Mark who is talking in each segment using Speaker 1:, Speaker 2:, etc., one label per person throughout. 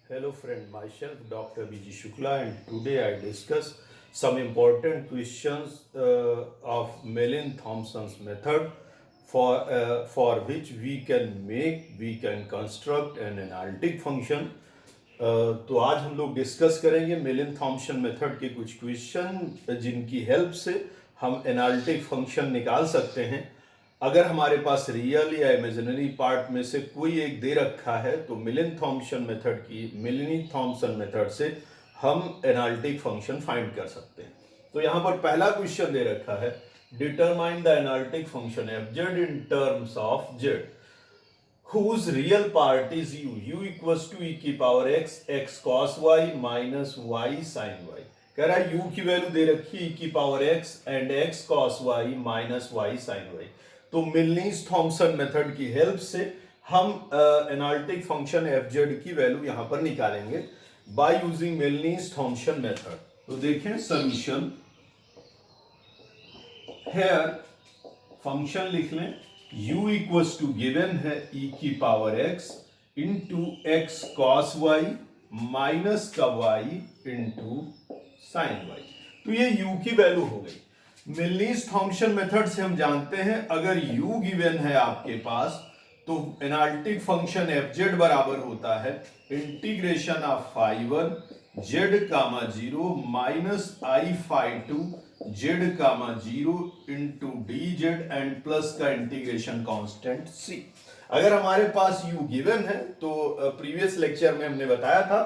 Speaker 1: Hello friend, myself Dr. B.G. Shukla and today I discuss some important questions of Mellin-Thompson's method for which we can construct an analytic function. तो आज हम लोग discuss करेंगे मेलिन Thompson method के कुछ question जिनकी help से हम एनालिटिक फंक्शन निकाल सकते हैं। अगर हमारे पास रियल या इमेजिनरी पार्ट में से कोई एक दे रखा है तो मेलिन थॉम्पसन मेथड से हम एनालिटिक फंक्शन फाइंड कर सकते हैं। तो यहाँ पर पहला क्वेश्चन दे रखा है, determine the analytic function f z in terms of Z whose real part is u equals to e की power x cos y minus y sin y। कह रहा है u की वैल्यू दे रखी e की power x and x cos y minus y sin y। तो Milne's Thomson method की हेल्प से हम एनालिटिक फंक्शन एफ जेड की वैल्यू यहां पर निकालेंगे by using Milne's Thomson method. तो देखें सॉल्यूशन, हेयर फंक्शन लिख लें, u इक्वल्स टू गिवन है e की power x into x cos y minus का y इंटू साइन वाई। तो ये u की वैल्यू हो गई। मिलनीस थॉम्पसन मेथड से हम जानते हैं अगर u गिवन है आपके पास तो एनालिटिक फंक्शन एफ जेड बराबर होता है integration of phi one Z comma zero minus i phi two Z comma zero into D Z and plus का इंटीग्रेशन कांस्टेंट सी। अगर हमारे पास u गिवन है तो प्रीवियस लेक्चर में हमने बताया था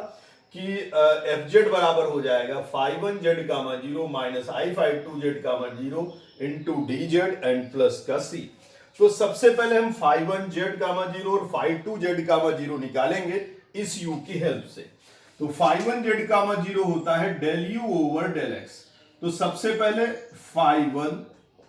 Speaker 1: कि एफ जेड बराबर हो जाएगा phi one Z comma zero minus i phi two Z comma zero into D Z and plus का सी। तो सबसे पहले हम phi one Z comma zero और phi two Z comma zero निकालेंगे इस u की हेल्प से। तो phi one Z comma zero होता है del u over del x. तो सबसे पहले phi one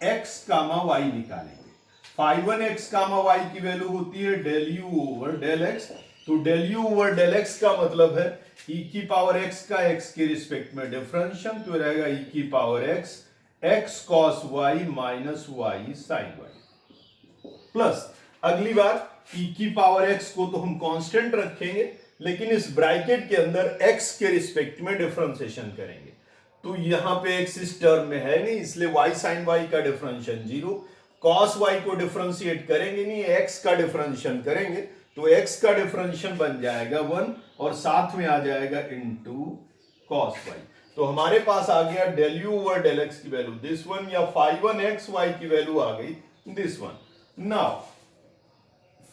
Speaker 1: x comma y निकालेंगे। Phi one x comma y की वैल्यू होती है del u over del x. तो del u over del x का मतलब है e की पावर x का x के रिस्पेक्ट में डिफरेंशियल, तो रहेगा e की power x x cos y माइनस y sin y प्लस अगली बार e की पावर x को तो हम कांस्टेंट रखेंगे लेकिन इस ब्रैकेट के अंदर x के रिस्पेक्ट में डिफरेंशिएशन करेंगे। तो यहां पे x इस टर्म में है नहीं इसलिए y sin y का डिफरेंशियल जीरो, cos y को डिफरेंशिएट करेंगे नहीं, x का डिफरेंशियल करेंगे तो x का डिफरेंशियल बन जाएगा 1 और साथ में आ जाएगा इनटू cos y। तो हमारे पास आ गया del u over del x की वैल्यू दिस वन या फाई वन एक्स वाई की वैल्यू आ गई this one. Now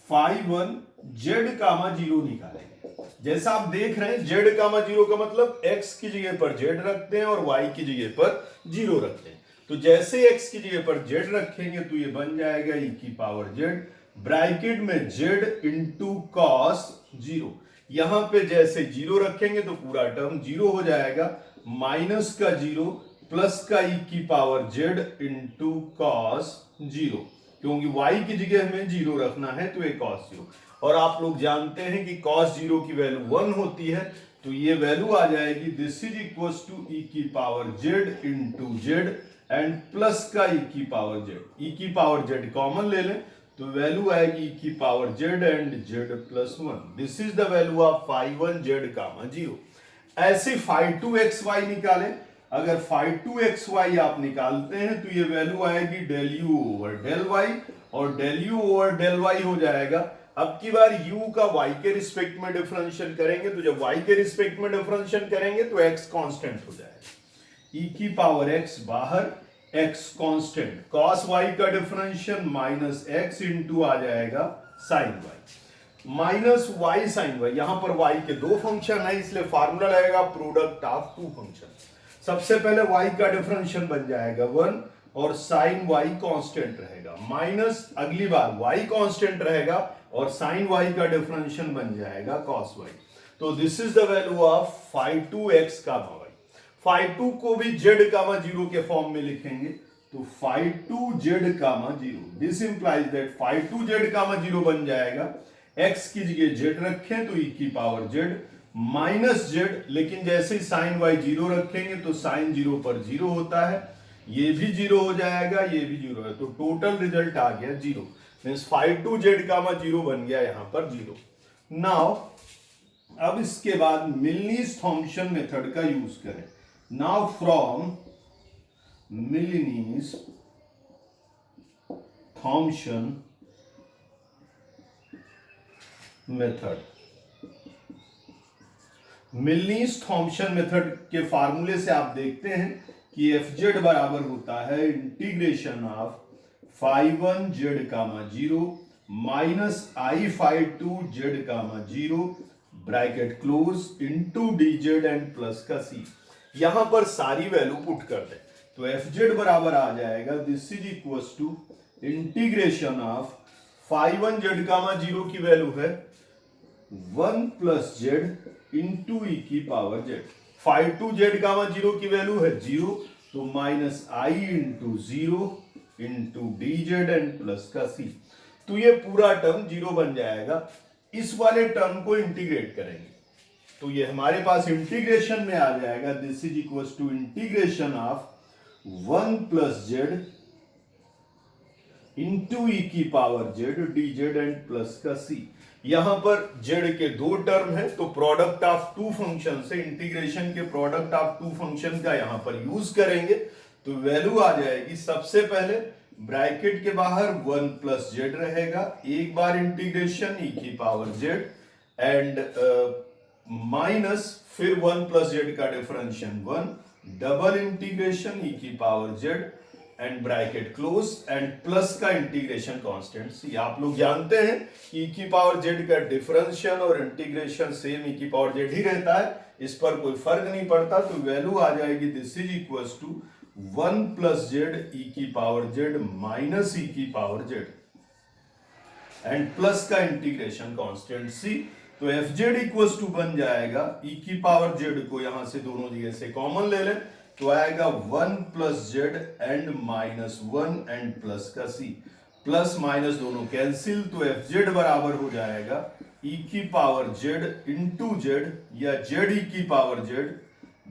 Speaker 1: phi one Z comma zero निकालेंगे। जैसा आप देख रहे हैं जेड कामा जीरो का मतलब x की जगह पर जेड रखते हैं और y की जगह पर जीरो रखते हैं। तो जैसे x की जगह पर जेड रखेंगे तो ये बन जाएगा e की पावर जेड ब्रैकेट में जेड इंटू कॉस जीरो। यहां पे जैसे जीरो रखेंगे तो पूरा टर्म जीरो हो जाएगा, माइनस का जीरो प्लस का e की power z into cos zero, क्योंकि y की जगह हमें जीरो रखना है तो ये कॉस जीरो। और आप लोग जानते हैं कि कॉस जीरो की वैल्यू 1 होती है तो ये वैल्यू आ जाएगी this is equals to e की power z into z and plus का e की पावर जेड। e की पावर जेड कॉमन ले लें तो वैल्यू आएगी e की power z and z plus one. This is the value of phi one Z comma zero. ऐसे phi two x y निकालें। अगर फाई टू एक्स वाई आप निकालते हैं तो ये वैल्यू आएगी del u over del y और del u over del y हो जाएगा। अब की बार u का y के रिस्पेक्ट में डिफरेंशियल करेंगे तो जब y के रिस्पेक्ट में डिफरेंशियल करेंगे तो x कांस्टेंट हो जाएगा। e की पावर x बाहर x कांस्टेंट, cos y का डिफरेंशियल माइनस x इंटू आ जाएगा sin y माइनस y sin y। यहां पर y के दो फंक्शन है इसलिए फार्मूला लगेगा प्रोडक्ट ऑफ टू फंक्शन। सबसे पहले y का डिफरेंशियल बन जाएगा 1 और sin y कांस्टेंट रहेगा, माइनस अगली बार y कांस्टेंट रहेगा और sin y का डिफरेंशियल बन जाएगा cos y। तो this is the value of phi two x comma y। Phi two को भी जेड कामा जीरो के फॉर्म में लिखेंगे तो phi two Z comma zero. This implies that phi two Z comma zero बन जाएगा, x की जगह जेड रखें तो e की पावर जेड माइनस जेड, लेकिन जैसे ही साइन y जीरो रखेंगे तो साइन जीरो पर जीरो होता है, ये भी जीरो हो जाएगा ये भी जीरो है, तो टोटल रिजल्ट आ गया zero. Means phi two Z comma zero बन गया यहां पर जीरो। नाउ अब इसके बाद मिलनीस थॉम्पसन मेथड का यूज करें। Now from Milne's Thomson method, Milne's Thomson method के फार्मूले से आप देखते हैं कि एफ जेड बराबर होता है integration of five one Z comma zero minus I five two Z comma zero bracket close into D Z and plus का सी। यहां पर सारी वैल्यू पुट कर दें तो एफ जेड बराबर आ जाएगा this is equal to integration of five one Z comma zero की वैल्यू है वन प्लस जेड इंटू ई की power Z, five two Z comma zero की वैल्यू है जीरो तो minus I into zero into D Z and plus का C. तो ये पूरा टर्म जीरो बन जाएगा। इस वाले टर्म को इंटीग्रेट करेंगे तो ये हमारे पास इंटीग्रेशन में आ जाएगा this is equal to integration of one plus Z into ई की power Z D Z and plus का सी। यहां पर जेड के दो टर्म है तो प्रोडक्ट ऑफ टू फंक्शन से इंटीग्रेशन के प्रोडक्ट ऑफ टू फंक्शन का यहां पर यूज करेंगे तो वैल्यू आ जाएगी सबसे पहले ब्रैकेट के बाहर वन प्लस जेड रहेगा, एक बार इंटीग्रेशन ई की पावर जेड एंड माइनस फिर वन प्लस जेड का differential one double integration e की power z and bracket close and plus का इंटीग्रेशन कांस्टेंट सी। आप लोग जानते हैं कि ई की पावर जेड का डिफरेंशियल और इंटीग्रेशन सेम ई की पावर जेड ही रहता है, इस पर कोई फर्क नहीं पड़ता। तो वैल्यू आ जाएगी this is equal to one plus z e की पावर जेड माइनस ई की पावर जेड एंड प्लस का इंटीग्रेशन कांस्टेंट सी। तो एफ जेड इक्वल टू बन जाएगा ई की पावर जेड को यहां से दोनों जगह से कॉमन ले लें तो आएगा one plus Z and minus one and plus का सी, प्लस माइनस दोनों कैंसिल तो एफ जेड बराबर हो जाएगा ई की पावर जेड इंटू जेड या जेड ई की पावर जेड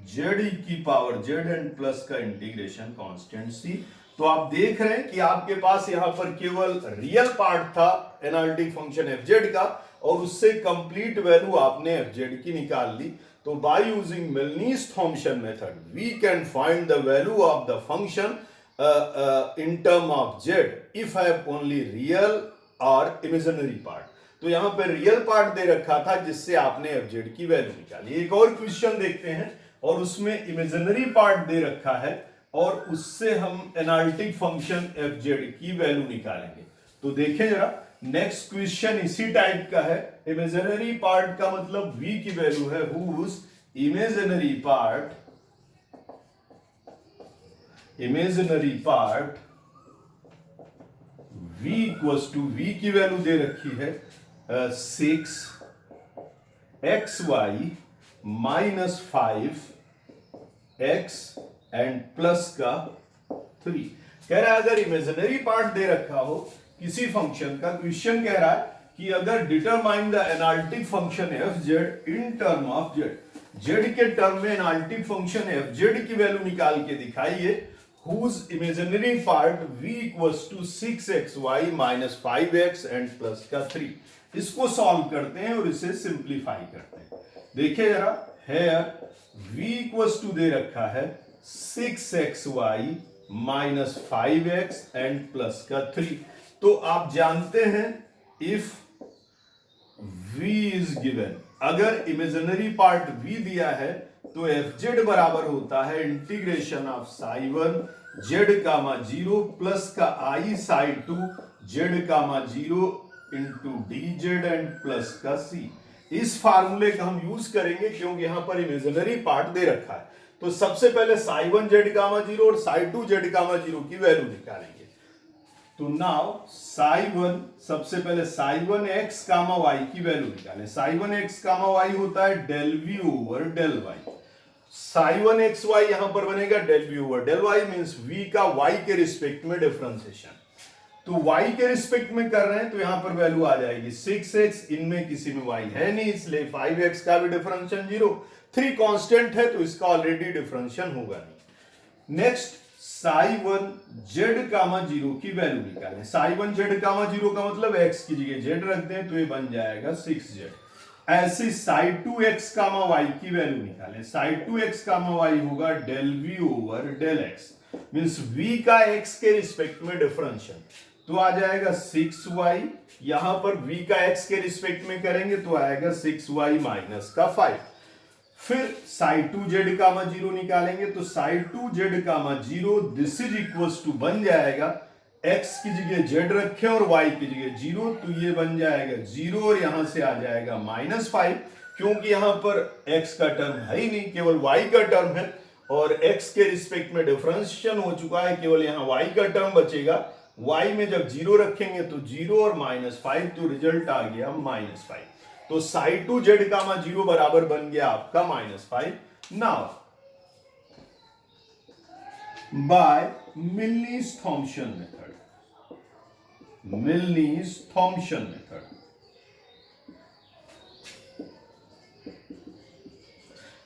Speaker 1: जेड ई की पावर जेड एंड प्लस का इंटीग्रेशन कांस्टेंट सी। तो आप देख रहे हैं कि आपके पास यहां पर केवल रियल पार्ट था एनालिटिक फंक्शन एफ जेड का और उससे कंप्लीट वैल्यू आपने एफ जेड की निकाल ली। तो by using Milne's Thomson method we can find the value of the function in term of z if have only real और इमेजिनरी पार्ट। तो यहां पर रियल पार्ट दे रखा था जिससे आपने एफ जेड की वैल्यू निकाली। एक और क्वेश्चन देखते हैं और उसमें इमेजिनरी पार्ट दे रखा है और उससे हम एनालिटिक फंक्शन एफ जेड की वैल्यू निकालेंगे। तो देखें जरा नेक्स्ट क्वेश्चन इसी टाइप का है। इमेजिनरी पार्ट का मतलब v की वैल्यू है whose imaginary part v equals to v की वैल्यू दे रखी है 6 xy minus 5 x and plus का 3। कह रहा है अगर इमेजिनरी पार्ट दे रखा हो किसी फंक्शन का, क्वेश्चन कह रहा है कि अगर determine the analytic function f z in term of z, z के टर्म में एनालिटिक फंक्शन एफ जेड की वैल्यू निकाल के दिखाइए whose imaginary part v equals to 6xy minus 5x and plus का 3। इसको सॉल्व करते हैं और इसे सिंप्लीफाई करते हैं। देखिए जरा हेयर v इक्वल्स टू दे रखा है 6xy minus 5x and plus का 3। तो आप जानते हैं इफ v इज गिवन, अगर इमेजिनरी पार्ट v दिया है तो एफ जेड बराबर होता है integration of psi one Z comma zero plus का आई psi two Z comma zero into D Z and plus का सी। इस फार्मूले का हम यूज करेंगे क्योंकि यहां पर इमेजिनरी पार्ट दे रखा है। तो सबसे पहले psi one Z comma zero और psi two Z comma zero की वैल्यू निकालेंगे। तो नाउ साई वन, सबसे पहले psi one x comma y की वैल्यू निकालें। Psi one x comma y होता है del v over del y. Psi one x y यहां पर बनेगा del v over del y, means v का वाई के रिस्पेक्ट में डिफरेंशिएशन। तो y के रिस्पेक्ट में कर रहे हैं तो यहां पर वैल्यू आ जाएगी 6x, इनमें किसी में y है नहीं इसलिए 5x का भी डिफरेंशियल 0, 3 कांस्टेंट है तो इसका ऑलरेडी डिफरेंशियल होगा नहीं। Next psi one Z comma zero की वैल्यू निकालें। Psi one Z comma zero का मतलब x की जगह z रख दें तो ये बन जाएगा 6z। ऐसे psi two x comma y की वैल्यू निकालें। Psi two x comma y होगा del v over del x, means v का x के रिस्पेक्ट में डिफरेंशियल, तो आ जाएगा 6y। यहां पर v का x के रिस्पेक्ट में करेंगे तो आएगा 6y माइनस का 5। फिर psi two Z comma zero निकालेंगे तो psi two Z comma zero this is equal to बन जाएगा x की जगह z रखे और y की जगह जीरो, तो ये बन जाएगा जीरो और यहां से आ जाएगा -5, क्योंकि यहां पर x का टर्म है ही नहीं, केवल y का टर्म है और x के रिस्पेक्ट में डिफरेंशिएशन हो चुका है, केवल यहां y का टर्म बचेगा। y में जब जीरो रखेंगे तो जीरो और -5, तो रिजल्ट आ गया -5। तो psi two Z comma zero बराबर बन गया आपका -5। Now by Milne's Thomson method, Milne's Thomson method,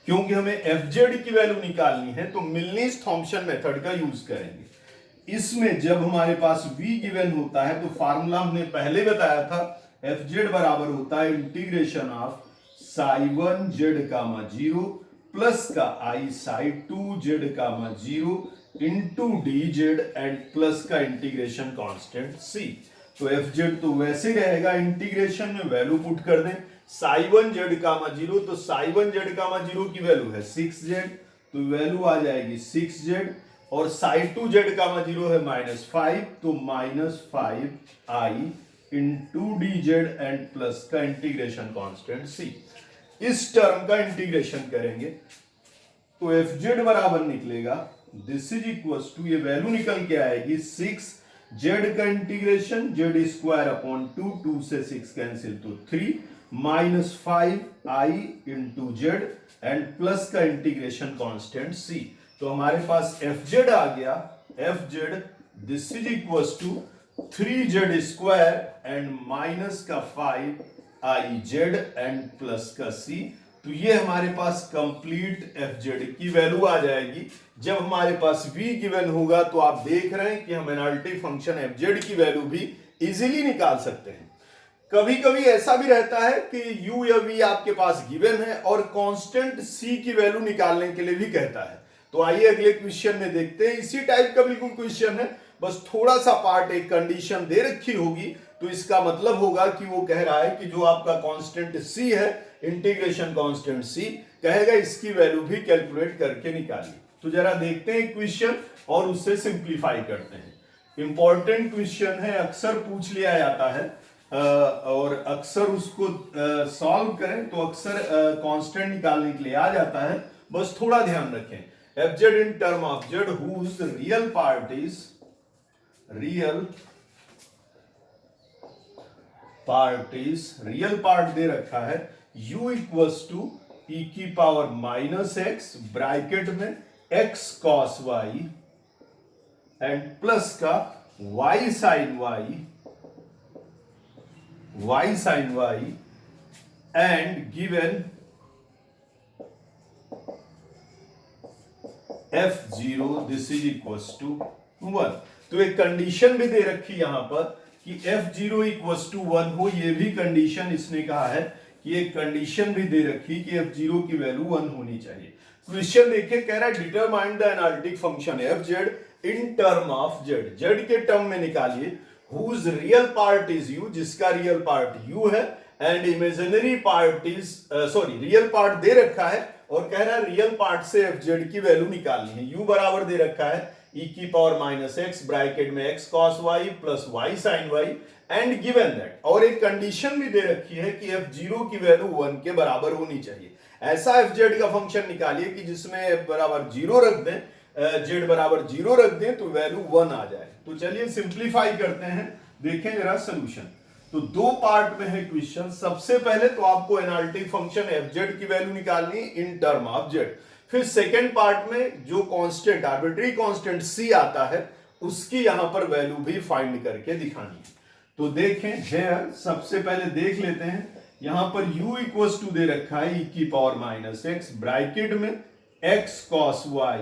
Speaker 1: क्योंकि हमें fz की वैल्यू निकालनी है तो मिलनीस-थॉम्पसन मेथड का यूज करेंगे। इसमें जब हमारे पास v गिवन होता है तो फार्मूला हमने पहले बताया था, fz बराबर होता है integration of psi 1 z comma zero plus का आई psi 2 z comma zero into D Z and plus का इंटीग्रेशन कांस्टेंट c। तो fz तो वैसे रहेगा, इंटीग्रेशन में वैल्यू पुट कर दें साई 1 जेड कामा जीरो, तो साई 1 जेड कामा जीरो की वैल्यू है 6z, तो वैल्यू आ जाएगी 6z, और साई 2 जेड कामा जीरो है -5, तो -5i into D Z and plus का इंटीग्रेशन कांस्टेंट c। इस टर्म का इंटीग्रेशन करेंगे तो fz बराबर निकलेगा दिस इज इक्वल टू, ये वैल्यू निकल के आएगी 6z का इंटीग्रेशन जेड स्क्वायर अपॉन 2, 2 से 6 कैंसिल तो 3 -5i into z and plus का इंटीग्रेशन कांस्टेंट c। तो हमारे पास fz आ गया, fz this is equal to 3z square and minus का 5iz एंड प्लस का c। तो ये हमारे पास कंप्लीट fz की वैल्यू आ जाएगी। जब हमारे पास v गिवन होगा तो आप देख रहे हैं कि हम एनालिटिक फंक्शन fz की वैल्यू भी इजीली निकाल सकते हैं। कभी कभी ऐसा भी रहता है कि u या v आपके पास गिवन है और कांस्टेंट c की वैल्यू निकालने के लिए भी कहता है। तो आइए अगले क्वेश्चन में देखते हैं, इसी टाइप का बिल्कुल क्वेश्चन है, बस थोड़ा सा पार्ट एक कंडीशन दे रखी होगी, तो इसका मतलब होगा कि वो कह रहा है कि जो आपका कांस्टेंट c है, इंटीग्रेशन कांस्टेंट c, कहेगा इसकी वैल्यू भी कैलकुलेट करके निकालिए। तो जरा देखते हैं क्वेश्चन और उससे सिंप्लीफाई करते हैं। इंपॉर्टेंट क्वेश्चन है, अक्सर पूछ लिया जाता है और अक्सर उसको सॉल्व करें तो अक्सर कांस्टेंट निकालने के लिए आ जाता है, बस थोड़ा ध्यान रखें। fz in term of z whose real part is real part दे रखा है u इक्वल्स टू e की पावर -x ब्रैकेट में x cos y and plus का y sin y and given f0 this is equals to 1। तो एक condition भी दे रखी यहां पर कि f0 इक्वल्स टू 1 हो, ये भी कंडीशन इसने कहा है कि एक कंडीशन भी दे रखी कि f0 की वैल्यू 1 होनी चाहिए। क्वेश्चन देखिए, कह रहा है determine the analytic function fz in term of z, z के टर्म में निकालिए, whose real part is u, जिसका रियल पार्ट u है, and imaginary part is real part दे रखा है और कह रहा है रियल पार्ट से fz की वैल्यू निकालनी है। u बराबर दे रखा है e की पावर -x ब्रैकेट में x cos y plus y sin y and given that, और एक कंडीशन भी दे रखी है कि f0 की वैल्यू 1 के बराबर होनी चाहिए। ऐसा fz का फंक्शन निकालिए कि जिसमें f बराबर 0 रख दें, z बराबर 0 रख दें तो वैल्यू 1 आ जाए। तो चलिए सिंप्लीफाई करते हैं, देखें जरा सॉल्यूशन। तो दो पार्ट में है क्वेश्चन। सबसे पहले तो आपको एनालिटिक फंक्शन fz की वैल्यू निकालनी इन टर्म ऑफ z, फिर सेकेंड पार्ट में जो कांस्टेंट आर्बिट्री कांस्टेंट c आता है उसकी यहां पर वैल्यू भी फाइंड करके दिखानी है। तो देखें हियर, सबसे पहले देख लेते हैं, यहां पर u इक्वल्स टू दे रखा है e की पावर -x ब्रैकेट में x cos y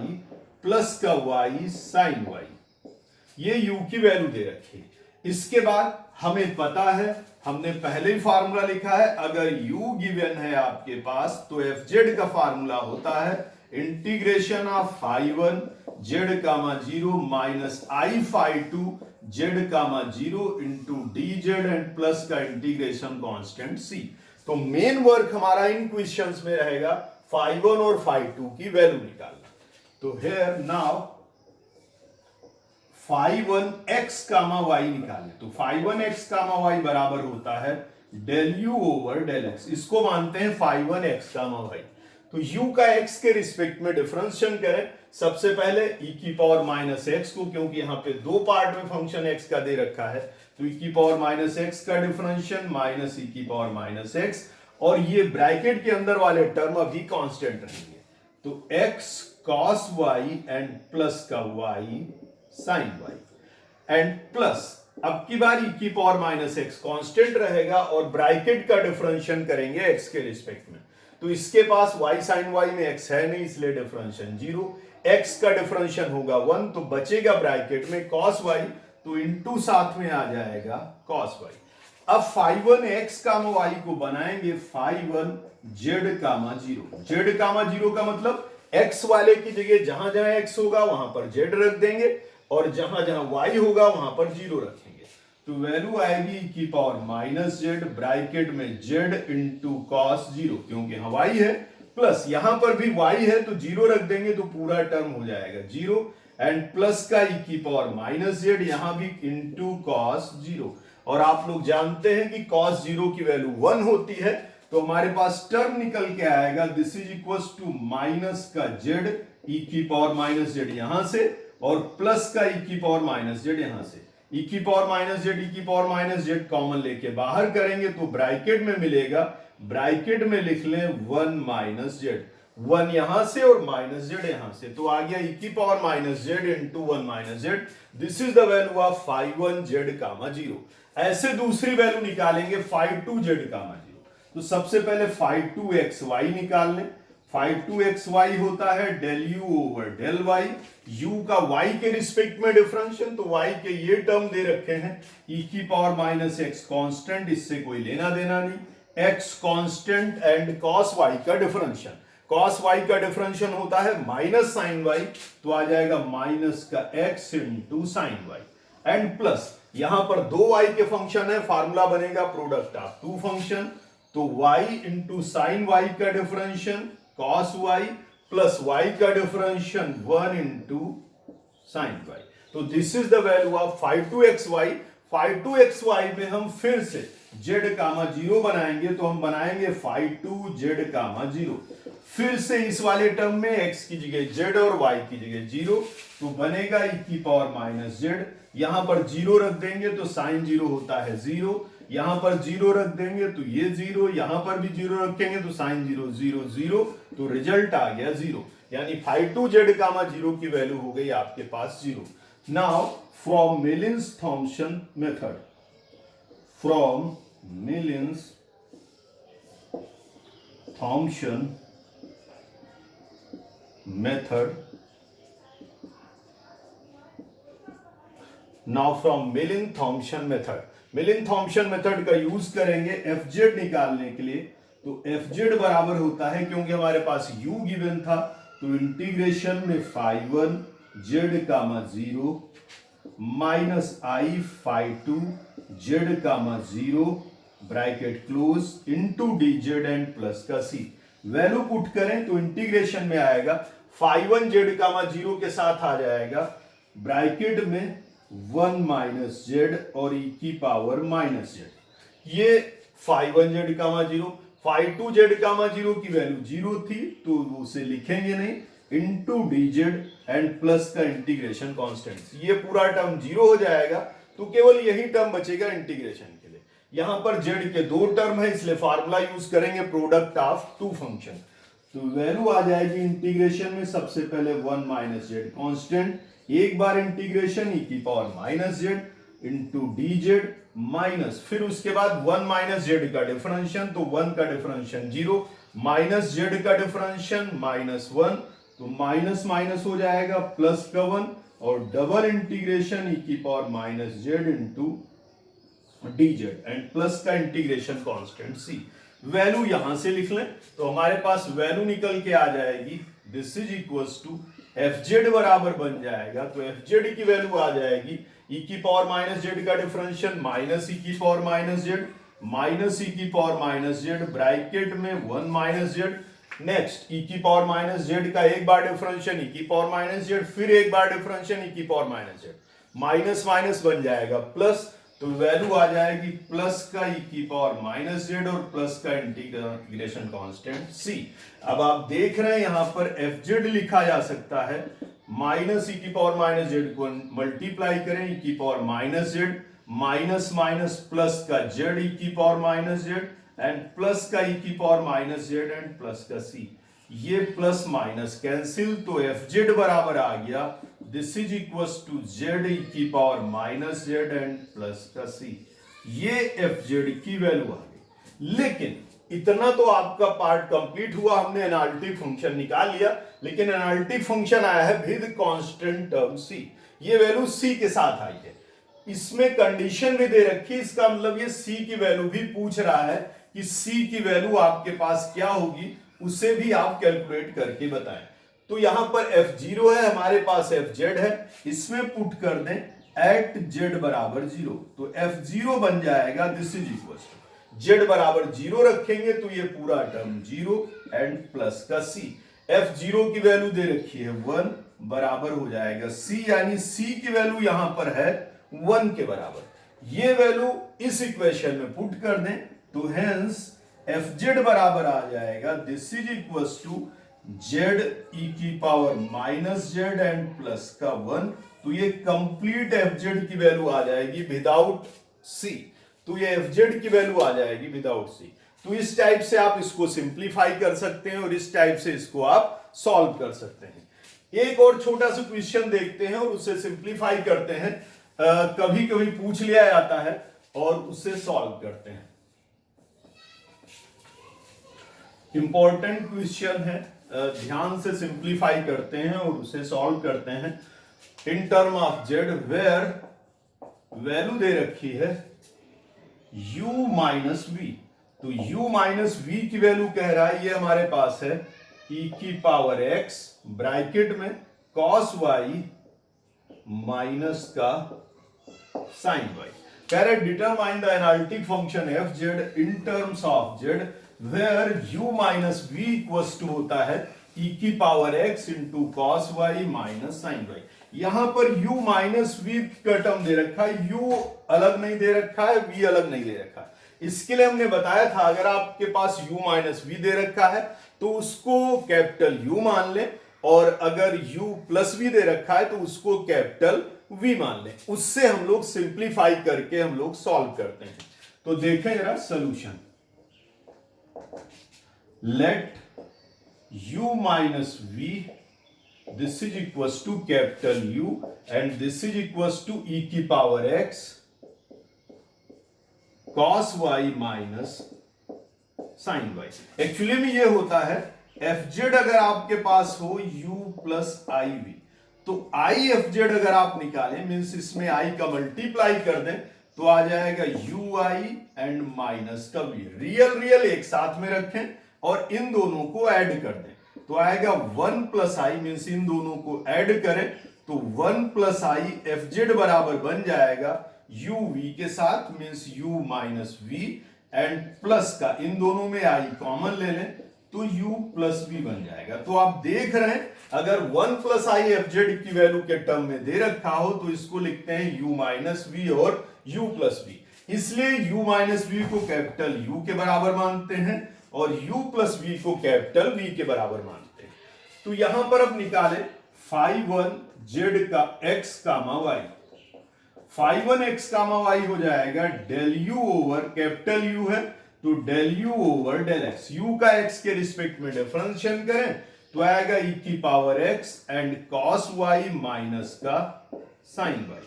Speaker 1: प्लस का y sin y, ये u की वैल्यू दे रखी है। इसके बाद हमें पता है हमने पहले ही फार्मूला लिखा है, अगर u गिवन है आपके पास तो fz का फार्मूला होता है integration of phi1 z comma 0 minus i phi2 z comma 0 into dz and plus का इंटीग्रेशन कांस्टेंट c। तो मेन वर्क हमारा इन क्वेश्चंस में रहेगा phi1 और phi2 की वैल्यू निकालना। तो here now phi1 x comma y निकालें, तो phi1 x कामा y बराबर होता है del u over del x। इसको मानते हैं phi1 x कामा y। तो u का x के रिस्पेक्ट में डिफरेंशिएशन करें। सबसे पहले e की पावर माइनस x को, क्योंकि यहां पे दो पार्ट में फंक्शन x का दे रखा है, तो e की पावर माइनस x का डिफरेंशिएशन माइनस e की पावर माइनस x, और ये ब्रैकेट के अंदर वाले टर्म अभी कांस्टेंट रहेंगे। तो x cos y and plus का y sin y and plus अब की बार e की पावर माइनस x कांस्टेंट रहेगा और ब्रैकेट का डिफरेंशिएशन करेंगे x के रिस्पेक्ट में। तो इसके पास y sin y में x है नहीं, इसलिए डिफरेंशिएशन 0, x का डिफरेंशिएशन होगा 1, तो बचेगा ब्रैकेट में cos y, तो इंटू साथ में आ जाएगा cos y। अब phi1 x कामा y को बनाएंगे phi1 z comma 0। z comma 0 का मतलब x वाले की जगह जहां जहां x होगा वहां पर z रख देंगे और जहां जहां y होगा वहां पर 0 रखेंगे। तो वैल्यू आएगी e की पावर माइनस z ब्रैकेट में z इंटू कॉस 0, क्योंकि यहां y है, प्लस यहां पर भी y है तो 0 रख देंगे तो पूरा टर्म हो जाएगा 0, एंड प्लस का e की पावर माइनस z, यहां भी इंटू कॉस 0। और आप लोग जानते हैं कि cos 0 की वैल्यू 1 होती है, तो हमारे पास टर्म निकल के आएगा this is equal to minus का z e की पावर माइनस z यहां से और प्लस का e की पावर माइनस z यहां से। e की पावर माइनस z e की पावर माइनस z कॉमन लेके बाहर करेंगे तो ब्रैकेट में मिलेगा, ब्रैकेट में लिख लें 1 माइनस z, 1 यहां से और माइनस z यहां से, तो आ गया e की power minus z into 1 minus z। This is the value of phi1 z comma 0। ऐसे दूसरी वैल्यू निकालेंगे phi2 z कामा 0। तो सबसे पहले phi2 xy निकाल लें। phi2 xy होता है del u over del y, u का y के रिस्पेक्ट में डिफरेंशियल, तो y के ये टर्म दे रखे हैं e की पावर माइनस x कांस्टेंट, इससे कोई लेना देना नहीं, x constant and cos y का डिफरेंशियल। cos y का डिफरेंशियल होता है माइनस sin y, तो आ जाएगा माइनस का x into sin y and plus यहां पर दो y के फंक्शन है, फार्मूला बनेगा प्रोडक्ट ऑफ टू फंक्शन, तो y इंटू साइन y का differential cos y plus y का डिफरेंशियल 1 इंटू साइन y। तो this is the value of phi2 xy। phi2 xy में हम फिर से z कामा 0 बनाएंगे, तो हम बनाएंगे phi2 z कामा 0। फिर से इस वाले टर्म में x की जगह z और y की जगह 0, तो बनेगा e की पावर माइनस z, यहां पर 0 रख देंगे तो साइन 0 होता है 0, यहां पर 0 रख देंगे तो ये 0, यहां पर भी 0 रखेंगे तो साइन 0 0 0, तो रिजल्ट आ गया 0, यानी phi2 z कामा 0 की वैल्यू हो गई आपके पास 0। Now from Milne's Thomson method, from Milne's Thomson method, now from Milne Thomson method, Milne Thomson method का यूज करेंगे fz निकालने के लिए। तो fz बराबर होता है, क्योंकि हमारे पास u गिवन था, तो इंटीग्रेशन में phi1 z comma 0 minus i phi2 z comma 0 bracket close into dz and plus का c। वैल्यू पुट करें तो इंटीग्रेशन में आएगा phi1 z कामा 0 के साथ आ जाएगा ब्रैकेट में 1 माइनस z और e की पावर माइनस z, ये phi1 z comma 0, phi2 z comma 0 की वैल्यू 0 थी तो उसे लिखेंगे नहीं, इंटू dz एंड प्लस का इंटीग्रेशन कांस्टेंट, ये पूरा टर्म 0 हो जाएगा, तो केवल यही टर्म बचेगा इंटीग्रेशन के लिए। यहां पर z के दो टर्म है, इसलिए फार्मूला यूज करेंगे प्रोडक्ट ऑफ टू फंक्शन। तो वैल्यू आ जाएगी इंटीग्रेशन में सबसे पहले 1 माइनस z कांस्टेंट, एक बार इंटीग्रेशन e की power minus z into dz minus, फिर उसके बाद 1 माइनस z का डिफरेंशियल, तो 1 का डिफरेंशियल 0, माइनस z का डिफरेंशियल माइनस 1, तो माइनस माइनस हो जाएगा प्लस का 1, और डबल इंटीग्रेशन e की power minus z into dz and plus का इंटीग्रेशन कांस्टेंट c। वैल्यू यहां से लिख लें तो हमारे पास वैल्यू निकल के आ जाएगी, this is equals to fz बराबर बन जाएगा, तो fz की वैल्यू आ जाएगी e की पावर माइनस जेड का डिफरेंशियल माइनस e की power minus z minus e की पावर माइनस जेड ब्रैकेट में 1 माइनस जेड, नेक्स्ट e की पावर माइनस जेड का एक बार डिफरेंशियल e की पावर माइनस जेड, फिर एक बार डिफरेंशियल e की power minus z, minus minus बन जाएगा प्लस, तो वैल्यू आ जाएगी प्लस का e की पावर माइनस जेड और प्लस का इंटीग्रेशन कांस्टेंट c। अब आप देख रहे हैं यहां पर fz लिखा जा सकता है माइनस e की पावर माइनस जेड को मल्टीप्लाई करें e की power minus z minus minus plus का z e की power minus z and plus का e की power minus z and plus का c। ये प्लस माइनस कैंसिल, तो fz बराबर आ गया this is equals to z e की power minus z and plus का c। ये fz की वैल्यू आ गई। लेकिन इतना तो आपका पार्ट कंप्लीट हुआ, हमने एनालिटिक फंक्शन निकाल लिया, लेकिन एनालिटिक फंक्शन आया है विद कांस्टेंट टर्म c। ये वैल्यू c के साथ आई है, इसमें कंडीशन भी दे रखी है, इसका मतलब ये c की वैल्यू भी पूछ रहा है कि c की वैल्यू आपके पास क्या होगी, उसे भी आप कैलकुलेट करके बताएं। तो यहां पर f0 है, हमारे पास fz है, इसमें पुट कर दें एट z बराबर 0, तो f0 बन जाएगा this is equal to z बराबर 0 रखेंगे तो ये पूरा टर्म 0 एंड प्लस का c। f0 की वैल्यू दे रखी है 1 बराबर हो जाएगा c, यानी c की वैल्यू यहां पर है 1 के बराबर। ये वैल्यू इस इक्वेशन में पुट कर दें तो हेंस fz बराबर आ जाएगा this is equals to z e की power minus z and plus का 1, तो ये कंप्लीट fz की वैल्यू आ जाएगी विदाउट c, तो ये fz की वैल्यू आ जाएगी विदाउट c। तो इस टाइप से आप इसको सिंप्लीफाई कर सकते हैं और इस टाइप से इसको आप सॉल्व कर सकते हैं। एक और छोटा सा क्वेश्चन देखते हैं और उसे सिंप्लीफाई करते हैं, कभी कभी पूछ लिया जाता है और उसे सॉल्व करते हैं। इंपॉर्टेंट क्वेश्चन है, ध्यान से सिंप्लीफाई करते हैं और उसे सॉल्व करते हैं। In term of z where value दे रखी है u माइनस वी, तो u माइनस वी की वैल्यू कह रहा है ये हमारे पास है e की पावर x ब्रैकेट में cos y माइनस का sin y। कह रहे determine the analytic function fz in terms of z where u minus v equals to होता है e की power x into cos y minus sine Y. यहां पर u minus we का term दे रखा है, u अलग नहीं दे रखा है, v अलग नहीं दे रखा है। इसके लिए हमने बताया था अगर आपके पास u माइनस वी दे रखा है तो उसको कैपिटल U मान लें, और अगर u प्लस वी दे रखा है तो उसको कैपिटल v मान लें। उससे हम लोग सिंप्लीफाई करके हम लोग सॉल्व करते हैं। तो देखें जरा solution, let u minus v, this is equals to capital U and this is equals to e की power x cos y minus sin y। Actually में ये होता है fz अगर आपके पास हो u प्लस आई वी, तो i fz अगर आप निकालें मीन्स इसमें i का मल्टीप्लाई कर दें तो आ जाएगा ui एंड माइनस का v। रियल रियल एक साथ में रखें और इन दोनों को ऐड कर दें तो आएगा 1 प्लस आई, मीन्स इन दोनों को ऐड करें तो 1 प्लस आई fz बराबर बन जाएगा uv के साथ, means u minus v and plus का इन दोनों में आई कॉमन ले लें तो u प्लस v बन जाएगा। तो आप देख रहे हैं अगर 1 प्लस आई fz की वैल्यू के टर्म में दे रखा हो तो इसको लिखते हैं u माइनस v और u प्लस v, इसलिए u माइनस v को कैपिटल U के बराबर मानते हैं और u प्लस v को कैपिटल V के बराबर मानते हैं। तो यहां पर अब निकालें phi1 z का x comma y, phi1 x comma y हो जाएगा del u over capital U है तो del u over del x, u का x के रिस्पेक्ट में डिफरेंशिएट करें तो आएगा e की power x and cos y minus का sin y।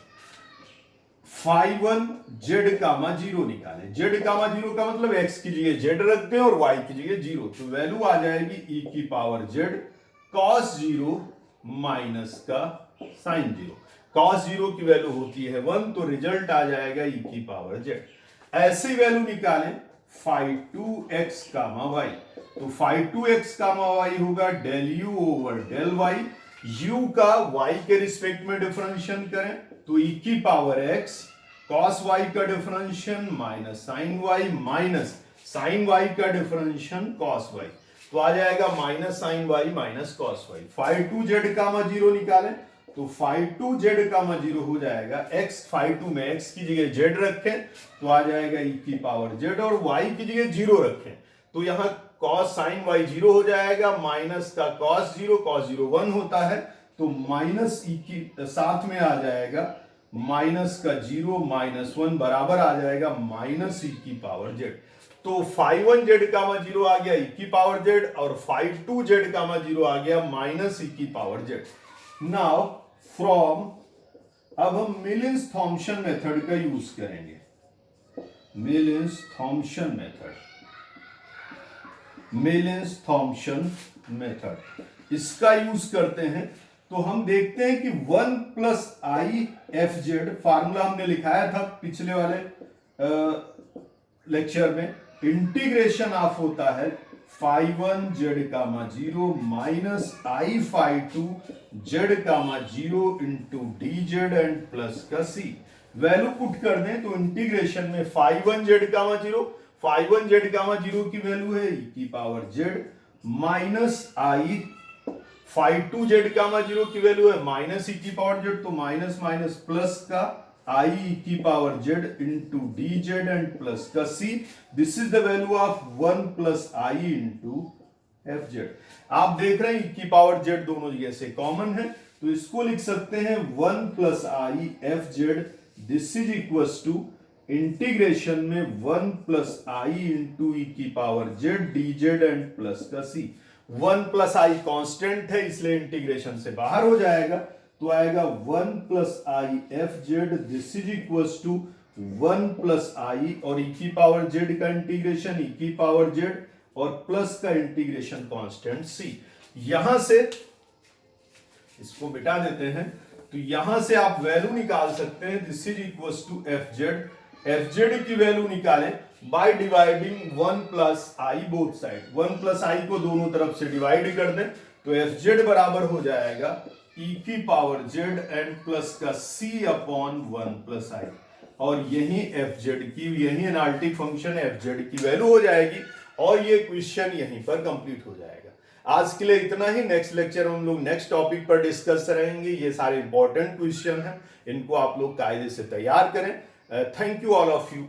Speaker 1: phi1 z comma 0 निकालें, z कामा 0 का मतलब x की जगह z रखते हैं और y की जगह 0, तो वैल्यू आ जाएगी e की पावर z cos 0 माइनस का sin 0। cos 0 की वैल्यू होती है 1 तो रिजल्ट आ जाएगा e की पावर z। ऐसी वैल्यू निकालें phi two x comma y. तो phi two x comma y होगा del u over del y. U का वाई के रिस्पेक्ट में डिफरेंशिएशन करें तो ई की पावर एक्स कॉस वाई का differentiation minus sine y minus sine y का डिफरेंशिएशन कॉस वाई। तो आ जाएगा minus sine y minus cos y. Phi two Z comma zero निकालें तो phi two Z comma zero हो जाएगा एक्स, फाई टू में एक्स की जगह जेड रखें तो आ जाएगा ई की पावर जेड, और वाई की जगह जीरो रखें तो यहां कॉस साइन वाई जीरो हो जाएगा, माइनस का कॉस जीरो वन होता है तो माइनस ई की साथ में आ जाएगा माइनस का जीरो माइनस वन बराबर आ जाएगा माइनस ई की पावर जेड। तो phi one Z comma zero आ गया ई की पावर जेड, और phi two Z comma zero आ गया माइनस ई की पावर जेड। नाउ फ्रॉम, अब हम मिलिन्स-थॉम्पसन मेथड का यूज करेंगे। मिलिन्स-थॉम्पसन मेथड इसका यूज करते हैं तो हम देखते हैं कि 1 plus I F Z, formula हमने लिखाया था पिछले वाले लेक्चर में, इंटीग्रेशन ऑफ होता है phi one Z comma zero minus i phi two Z comma zero into D Z and plus का सी। वैल्यू पुट कर दें तो इंटीग्रेशन में phi one Z comma zero, phi one Z comma zero की value है e की power z minus i phi two Z comma zero की value है माइनस ई की पावर जेड, तो माइनस माइनस प्लस का आई ई की power z into D Z and plus का c. This is the value of 1 plus I into f z. आप देख रहे हैं ई की पावर जेड दोनों जगह से कॉमन है तो इसको लिख सकते हैं 1 plus I F Z. This is equal to integration में 1 प्लस आई इंटू ई की power Z D Z and plus का सी। 1 प्लस आई कॉन्स्टेंट है इसलिए इंटीग्रेशन से बाहर हो जाएगा तो आएगा 1 plus I F Z. This is equal to 1 plus i और ई की पावर जेड का इंटीग्रेशन ई की पावर जेड और प्लस का इंटीग्रेशन कांस्टेंट सी। यहां से इसको मिटा देते हैं तो यहां से आप वैल्यू निकाल सकते हैं। This is equal to f z. F z की वैल्यू निकालें by dividing 1 plus i both side. 1 plus i को दोनों तरफ से डिवाइड कर दें तो एफ जेड बराबर हो जाएगा ई की पावर जेड एंड प्लस का सी अपॉन 1 प्लस आई, और यही एफ जेड की, यही एनालिटिक फंक्शन एफ जेड की वैल्यू हो जाएगी और ये क्वेश्चन यहीं पर कंप्लीट हो जाएगा। आज के लिए इतना ही। नेक्स्ट लेक्चर में हम लोग नेक्स्ट टॉपिक पर डिस्कस करेंगे। ये सारे इंपॉर्टेंट क्वेश्चन हैं, इनको आप लोग कायदे से तैयार करें। Thank you all of you.